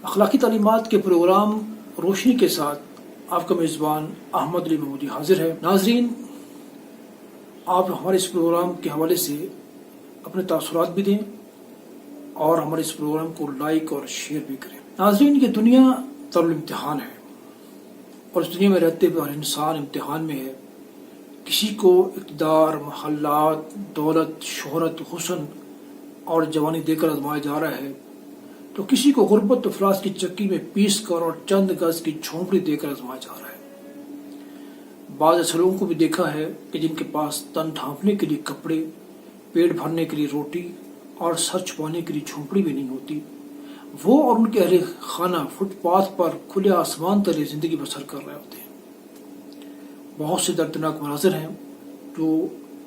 اخلاقی تعلیمات کے پروگرام روشنی کے ساتھ آپ کا میزبان احمد علی محمودی حاضر ہے۔ ناظرین، آپ ہمارے اس پروگرام کے حوالے سے اپنے تاثرات بھی دیں اور ہمارے اس پروگرام کو لائک اور شیئر بھی کریں۔ ناظرین، یہ دنیا دارالامتحان ہے اور اس دنیا میں رہتے ہوئے ہر انسان امتحان میں ہے۔ کسی کو اقتدار، محلات، دولت، شہرت، حسن اور جوانی دے کر آزمایا جا رہا ہے، تو کسی کو غربت و افلاس کی چکی میں پیس کر اور چند گز کی جھونپڑی دے کر آزمایا جا رہا ہے۔ بعض ایسے لوگوں کو بھی دیکھا ہے کہ جن کے پاس تن ڈھانپنے کے لیے کپڑے، پیٹ بھرنے کے لیے روٹی اور سر چھپانے کے لیے جھونپڑی بھی نہیں ہوتی۔ وہ اور ان کے اہل خانہ فٹ پاتھ پر کھلے آسمان تلے زندگی بسر کر رہے ہوتے ہیں۔ بہت سے دردناک مناظر ہیں جو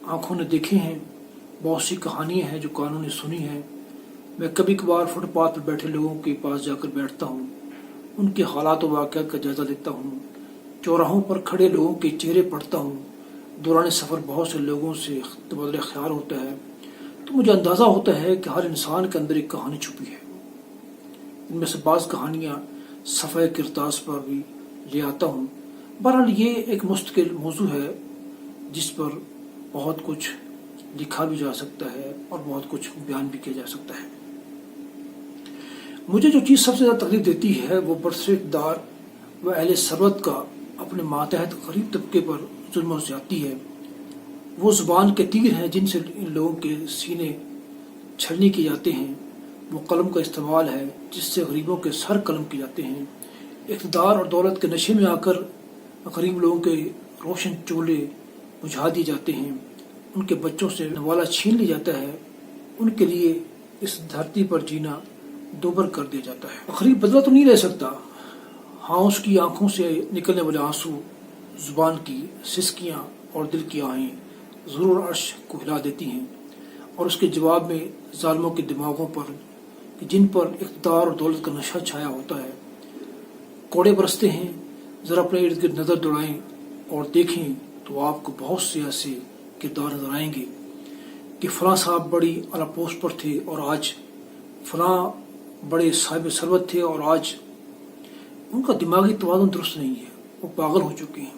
آنکھوں نے دیکھے ہیں، بہت سی کہانیاں ہیں جو کانوں نے سنی ہیں۔ میں کبھی کبھار فٹ پاتھ پر بیٹھے لوگوں کے پاس جا کر بیٹھتا ہوں، ان کے حالات و واقعات کا جائزہ لیتا ہوں، چوراہوں پر کھڑے لوگوں کے چہرے پڑھتا ہوں۔ دوران سفر بہت سے لوگوں سے تبادلہ خیال ہوتا ہے تو مجھے اندازہ ہوتا ہے کہ ہر انسان کے اندر ایک کہانی چھپی ہے۔ ان میں سے بعض کہانیاں صفحہ کرتاس پر بھی لے آتا ہوں۔ بہرحال یہ ایک مستقل موضوع ہے جس پر بہت کچھ لکھا بھی جا سکتا ہے اور بہت کچھ بیان بھی کیا جا سکتا ہے۔ مجھے جو چیز سب سے زیادہ تکلیف دیتی ہے وہ برسر اقتدار و اہل ثروت کا اپنے ماتحت غریب طبقے پر ظلم و زیادتی ہے۔ وہ زبان کے تیر ہیں جن سے ان لوگوں کے سینے چھلنی کی جاتے ہیں، وہ قلم کا استعمال ہے جس سے غریبوں کے سر قلم کیے جاتے ہیں۔ اقتدار اور دولت کے نشے میں آ کر غریب لوگوں کے روشن چولے بجھا دیے جاتے ہیں، ان کے بچوں سے نوالا چھین لیا جاتا ہے، ان کے لیے اس دھرتی پر جینا دوبر کر دیا جاتا ہے۔ غریب بدلہ تو نہیں رہ سکتا، ہاں اس کی آنکھوں سے نکلنے والے آنسو، زبان کی سسکیاں اور دل کی آہیں ضرور عرش کو ہلا دیتی ہیں، اور اس کے جواب میں ظالموں کے دماغوں پر جن پر اقتدار اور دولت کا نشہ چھایا ہوتا ہے کوڑے برستے ہیں۔ ذرا اپنے ارد گرد نظر دوڑائیں اور دیکھیں تو آپ کو بہت سے ایسے کردار نظر آئیں گے کہ فلاں صاحب بڑی اعلیٰ پوسٹ پر تھے اور آج فلاں بڑے صاحب ثروت تھے اور آج ان کا دماغی توازن درست نہیں ہے، وہ پاگل ہو چکے ہیں۔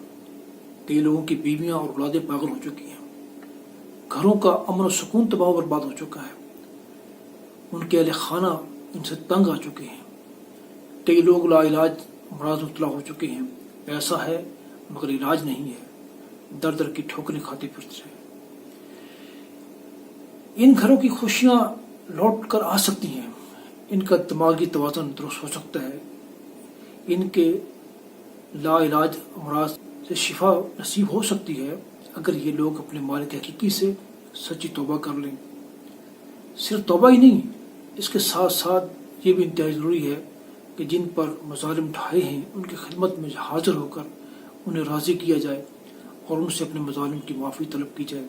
کئی لوگوں کی بیویاں اور اولادیں پاگل ہو چکی ہیں، گھروں کا امن و سکون تباہ و برباد ہو چکا ہے، ان کے اہل خانہ ان سے تنگ آ چکے ہیں، کئی لوگ لا علاج امراض مبتلا ہو چکے ہیں، پیسہ ہے مگر علاج نہیں ہے، در در کی ٹھوکریں کھاتے پھرتے ہیں۔ ان گھروں کی خوشیاں لوٹ کر آ سکتی ہیں، ان کا دماغی توازن درست ہو سکتا ہے، ان کے لا علاج امراض سے شفا نصیب ہو سکتی ہے اگر یہ لوگ اپنے مالک حقیقی سے سچی توبہ کر لیں۔ صرف توبہ ہی نہیں، اس کے ساتھ ساتھ یہ بھی انتہائی ضروری ہے کہ جن پر مظالم ڈھائے ہیں ان کی خدمت میں حاضر ہو کر انہیں راضی کیا جائے اور ان سے اپنے مظالم کی معافی طلب کی جائے۔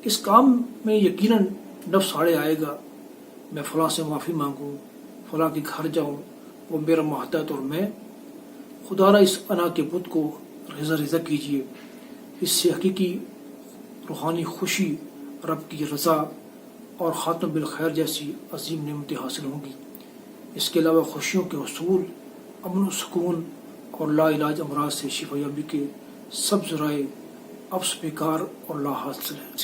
اس کام میں یقیناً نفس آڑے آئے گا، میں فلاں سے معافی مانگوں، فلاں کے گھر جاؤں، وہ میرا ماتحت اور میں، خدا را اس انا کے بت کو رضا رضا کیجیے۔ اس سے حقیقی روحانی خوشی، رب کی رضا اور خاتم بالخیر جیسی عظیم نعمتیں حاصل ہوں گی۔ اس کے علاوہ خوشیوں کے حصول، امن و سکون اور لا علاج امراض سے شفا یابی کے سب ذرائع افس بیکار اور لا حاصل ہیں۔